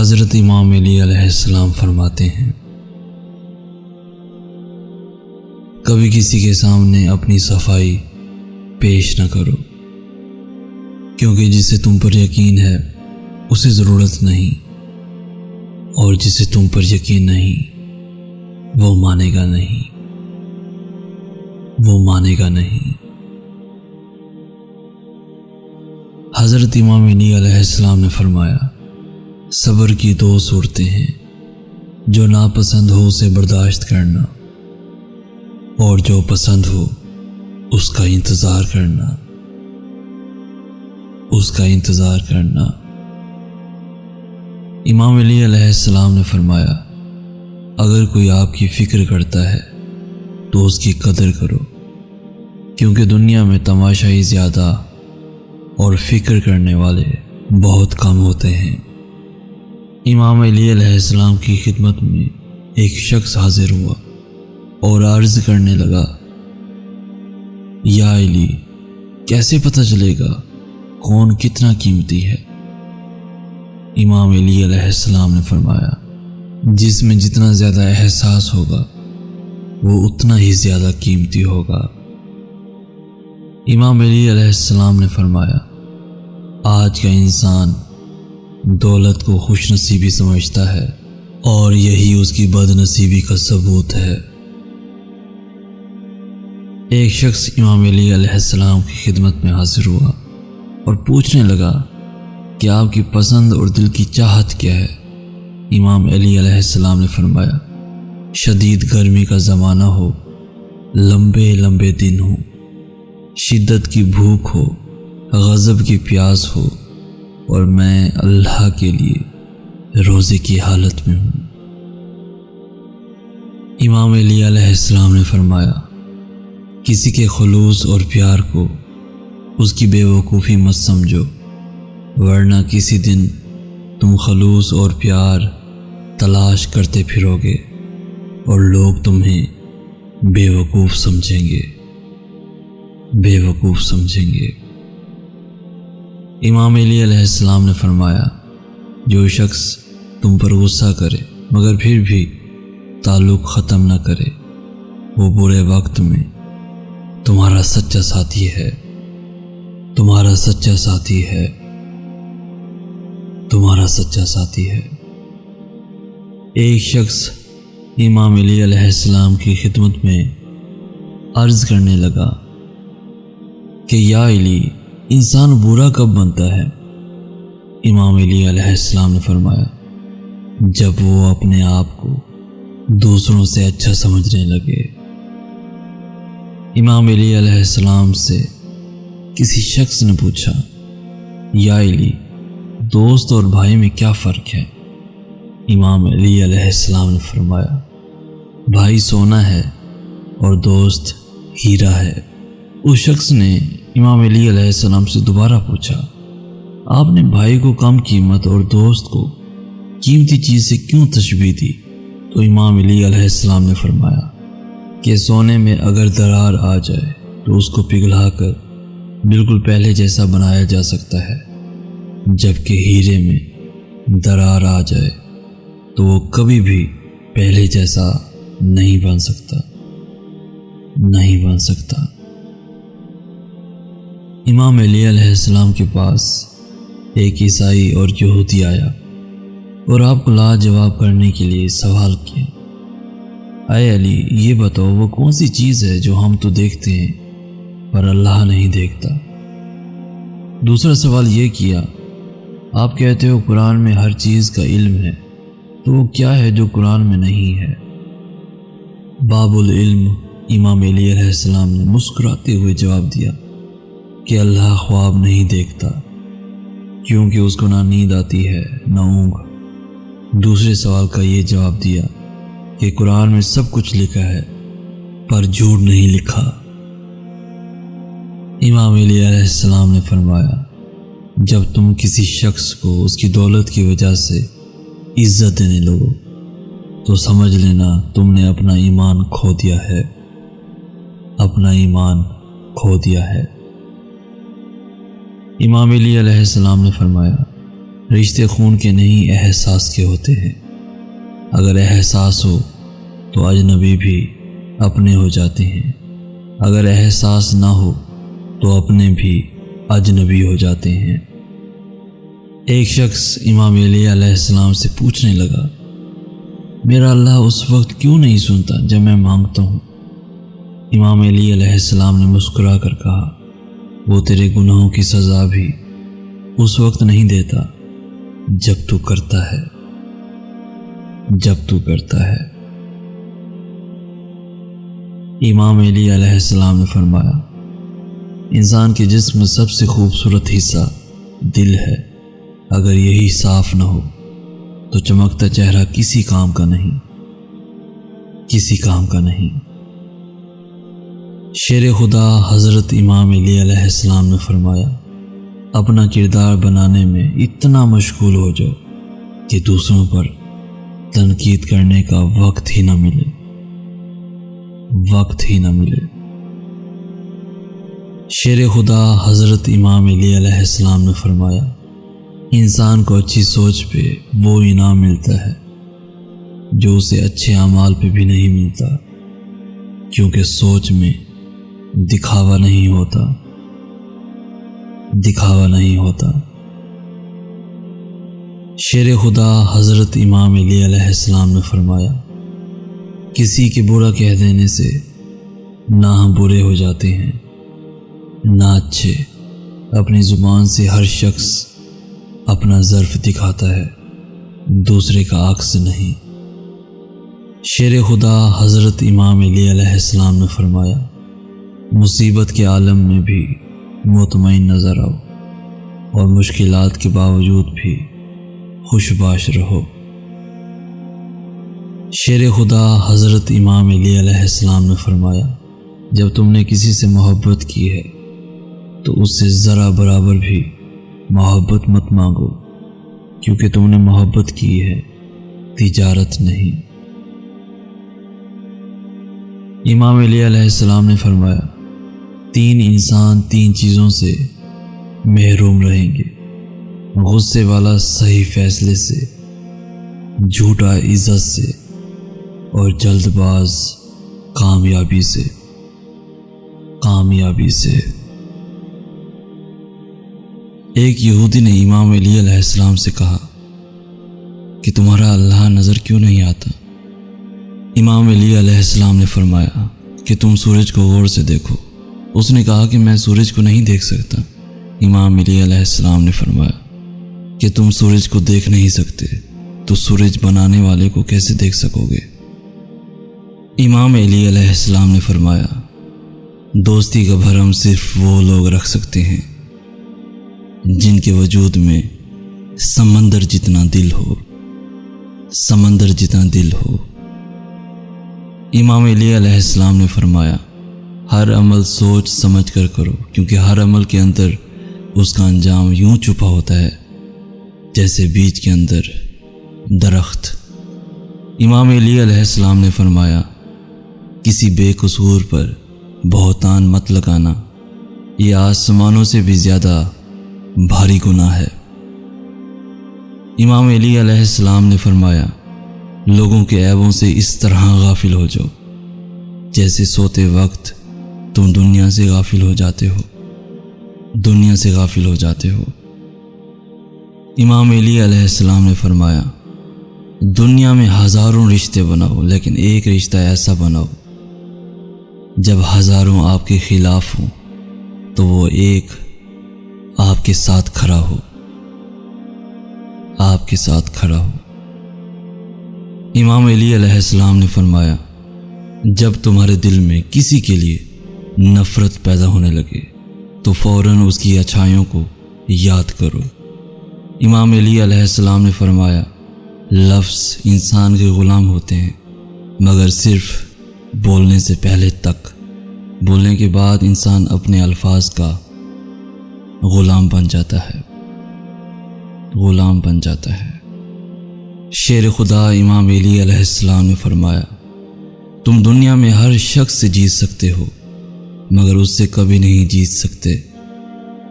حضرت امام علی علیہ السلام فرماتے ہیں، کبھی کسی کے سامنے اپنی صفائی پیش نہ کرو، کیونکہ جسے تم پر یقین ہے اسے ضرورت نہیں، اور جسے تم پر یقین نہیں وہ مانے گا نہیں، وہ مانے گا نہیں۔ حضرت امام علی علیہ السلام نے فرمایا، صبر کی دو صورتیں ہیں، جو ناپسند ہو اسے برداشت کرنا، اور جو پسند ہو اس کا انتظار کرنا، اس کا انتظار کرنا۔ امام علی علیہ السلام نے فرمایا، اگر کوئی آپ کی فکر کرتا ہے تو اس کی قدر کرو، کیونکہ دنیا میں تماشائی زیادہ اور فکر کرنے والے بہت کم ہوتے ہیں۔ امام علی علیہ السلام کی خدمت میں ایک شخص حاضر ہوا اور عرض کرنے لگا، یا علی، کیسے پتہ چلے گا کون کتنا قیمتی ہے؟ امام علی علیہ السلام نے فرمایا، جس میں جتنا زیادہ احساس ہوگا وہ اتنا ہی زیادہ قیمتی ہوگا۔ امام علی علیہ السلام نے فرمایا، آج کا انسان دولت کو خوش نصیبی سمجھتا ہے، اور یہی اس کی بد نصیبی کا ثبوت ہے۔ ایک شخص امام علی علیہ السلام کی خدمت میں حاضر ہوا اور پوچھنے لگا کہ آپ کی پسند اور دل کی چاہت کیا ہے؟ امام علی علیہ السلام نے فرمایا، شدید گرمی کا زمانہ ہو، لمبے لمبے دن ہوں، شدت کی بھوک ہو، غضب کی پیاس ہو، اور میں اللہ کے لیے روزے کی حالت میں ہوں۔ امام علی علیہ السلام نے فرمایا، کسی کے خلوص اور پیار کو اس کی بے وقوفی مت سمجھو، ورنہ کسی دن تم خلوص اور پیار تلاش کرتے پھرو گے اور لوگ تمہیں بے وقوف سمجھیں گے، بے وقوف سمجھیں گے۔ امام علی علیہ السلام نے فرمایا، جو شخص تم پر غصہ کرے مگر پھر بھی تعلق ختم نہ کرے، وہ برے وقت میں تمہارا سچا ساتھی ہے، تمہارا سچا ساتھی ہے، تمہارا سچا ساتھی ہے۔ ایک شخص امام علی علیہ السلام کی خدمت میں عرض کرنے لگا کہ یا علی، انسان برا کب بنتا ہے؟ امام علی علیہ السلام نے فرمایا، جب وہ اپنے آپ کو دوسروں سے اچھا سمجھنے لگے۔ امام علی علیہ السلام سے کسی شخص نے پوچھا، یا علی، دوست اور بھائی میں کیا فرق ہے؟ امام علی علیہ السلام نے فرمایا، بھائی سونا ہے اور دوست ہیرا ہے۔ اس شخص نے امام علی علیہ السلام سے دوبارہ پوچھا، آپ نے بھائی کو کم قیمت اور دوست کو قیمتی چیز سے کیوں تشبیہ دی؟ تو امام علی علیہ السلام نے فرمایا کہ سونے میں اگر درار آ جائے تو اس کو پگھلا کر بالکل پہلے جیسا بنایا جا سکتا ہے، جبکہ ہیرے میں درار آ جائے تو وہ کبھی بھی پہلے جیسا نہیں بن سکتا، نہیں بن سکتا۔ امام علی علیہ السلام کے پاس ایک عیسائی اور یہودی آیا اور آپ کو لاجواب کرنے کے لیے سوال کیا، اے علی، یہ بتاؤ وہ کون سی چیز ہے جو ہم تو دیکھتے ہیں پر اللہ نہیں دیکھتا؟ دوسرا سوال یہ کیا، آپ کہتے ہو قرآن میں ہر چیز کا علم ہے، تو وہ کیا ہے جو قرآن میں نہیں ہے؟ باب العلم امام علی علیہ السلام نے مسکراتے ہوئے جواب دیا کہ اللہ خواب نہیں دیکھتا، کیونکہ اس کو نہ نیند آتی ہے نہ اونگ۔ دوسرے سوال کا یہ جواب دیا کہ قرآن میں سب کچھ لکھا ہے پر جھوٹ نہیں لکھا۔ امام علی علیہ السلام نے فرمایا، جب تم کسی شخص کو اس کی دولت کی وجہ سے عزت دینے لگو تو سمجھ لینا تم نے اپنا ایمان کھو دیا ہے، اپنا ایمان کھو دیا ہے۔ امام علی علیہ السلام نے فرمایا، رشتے خون کے نہیں احساس کے ہوتے ہیں۔ اگر احساس ہو تو اجنبی بھی اپنے ہو جاتے ہیں، اگر احساس نہ ہو تو اپنے بھی اجنبی ہو جاتے ہیں۔ ایک شخص امام علی علیہ السلام سے پوچھنے لگا، میرا اللہ اس وقت کیوں نہیں سنتا جب میں مانگتا ہوں؟ امام علی علیہ السلام نے مسکرا کر کہا، وہ تیرے گناہوں کی سزا بھی اس وقت نہیں دیتا جب تو کرتا ہے، جب تو کرتا ہے۔ امام علی علیہ السلام نے فرمایا، انسان کے جسم میں سب سے خوبصورت حصہ دل ہے، اگر یہی صاف نہ ہو تو چمکتا چہرہ کسی کام کا نہیں، کسی کام کا نہیں۔ شیر خدا حضرت امام علی علیہ السلام نے فرمایا، اپنا کردار بنانے میں اتنا مشغول ہو جاؤ کہ دوسروں پر تنقید کرنے کا وقت ہی نہ ملے، وقت ہی نہ ملے۔ شیر خدا حضرت امام علی علیہ السلام نے فرمایا، انسان کو اچھی سوچ پہ وہ انعام ملتا ہے جو اسے اچھے اعمال پہ بھی نہیں ملتا، کیونکہ سوچ میں دکھاوا نہیں ہوتا، دکھاوا نہیں ہوتا۔ شیر خدا حضرت امام علی علیہ السلام نے فرمایا، کسی کے برا کہہ دینے سے نہ ہم برے ہو جاتے ہیں نہ اچھے۔ اپنی زبان سے ہر شخص اپنا ظرف دکھاتا ہے، دوسرے کا عکس نہیں۔ شیر خدا حضرت امام علی علیہ السلام نے فرمایا، مصیبت کے عالم میں بھی مطمئن نظر آؤ اور مشکلات کے باوجود بھی خوش باش رہو۔ شیر خدا حضرت امام علی علیہ السلام نے فرمایا، جب تم نے کسی سے محبت کی ہے تو اس سے ذرا برابر بھی محبت مت مانگو، کیونکہ تم نے محبت کی ہے، تجارت نہیں۔ امام علی علیہ السلام نے فرمایا، تین انسان تین چیزوں سے محروم رہیں گے، غصے والا صحیح فیصلے سے، جھوٹا عزت سے، اور جلد باز کامیابی سے، کامیابی سے۔ ایک یہودی نے امام علی علیہ السلام سے کہا کہ تمہارا اللہ نظر کیوں نہیں آتا؟ امام علی علیہ السلام نے فرمایا کہ تم سورج کو غور سے دیکھو۔ اس نے کہا کہ میں سورج کو نہیں دیکھ سکتا۔ امام علی علیہ السلام نے فرمایا کہ تم سورج کو دیکھ نہیں سکتے تو سورج بنانے والے کو کیسے دیکھ سکو گے؟ امام علی علیہ السلام نے فرمایا، دوستی کا بھرم صرف وہ لوگ رکھ سکتے ہیں جن کے وجود میں سمندر جتنا دل ہو، سمندر جتنا دل ہو۔ امام علی علیہ السلام نے فرمایا، ہر عمل سوچ سمجھ کر کرو، کیونکہ ہر عمل کے اندر اس کا انجام یوں چھپا ہوتا ہے جیسے بیج کے اندر درخت۔ امام علی علیہ السلام نے فرمایا، کسی بے قصور پر بہتان مت لگانا، یہ آسمانوں سے بھی زیادہ بھاری گناہ ہے۔ امام علی علیہ السلام نے فرمایا، لوگوں کے عیبوں سے اس طرح غافل ہو جاؤ جیسے سوتے وقت تم دنیا سے غافل ہو جاتے ہو، دنیا سے غافل ہو جاتے ہو۔ امام علی علیہ السلام نے فرمایا، دنیا میں ہزاروں رشتے بناؤ لیکن ایک رشتہ ایسا بناؤ جب ہزاروں آپ کے خلاف ہوں تو وہ ایک آپ کے ساتھ کھڑا ہو، آپ کے ساتھ کھڑا ہو۔ امام علی علیہ السلام نے فرمایا، جب تمہارے دل میں کسی کے لیے نفرت پیدا ہونے لگے تو فوراً اس کی اچھائیوں کو یاد کرو۔ امام علی علیہ السلام نے فرمایا، لفظ انسان کے غلام ہوتے ہیں مگر صرف بولنے سے پہلے تک، بولنے کے بعد انسان اپنے الفاظ کا غلام بن جاتا ہے، غلام بن جاتا ہے۔ شیر خدا امام علی علیہ السلام نے فرمایا، تم دنیا میں ہر شخص سے جیت سکتے ہو مگر اس سے کبھی نہیں جیت سکتے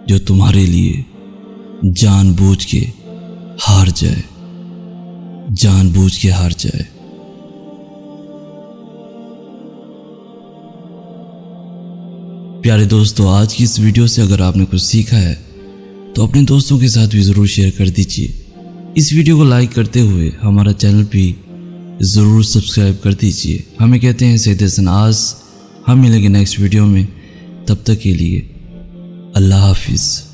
جو تمہارے لیے جان بوجھ کے ہار جائے، جان بوجھ کے ہار جائے۔ پیارے دوستو، آج کی اس ویڈیو سے اگر آپ نے کچھ سیکھا ہے تو اپنے دوستوں کے ساتھ بھی ضرور شیئر کر دیجیے۔ اس ویڈیو کو لائک کرتے ہوئے ہمارا چینل بھی ضرور سبسکرائب کر دیجیے۔ ہمیں کہتے ہیں سید حسن آس۔ ہم ملیں گے نیکسٹ ویڈیو میں، تب تک کے لیے اللہ حافظ۔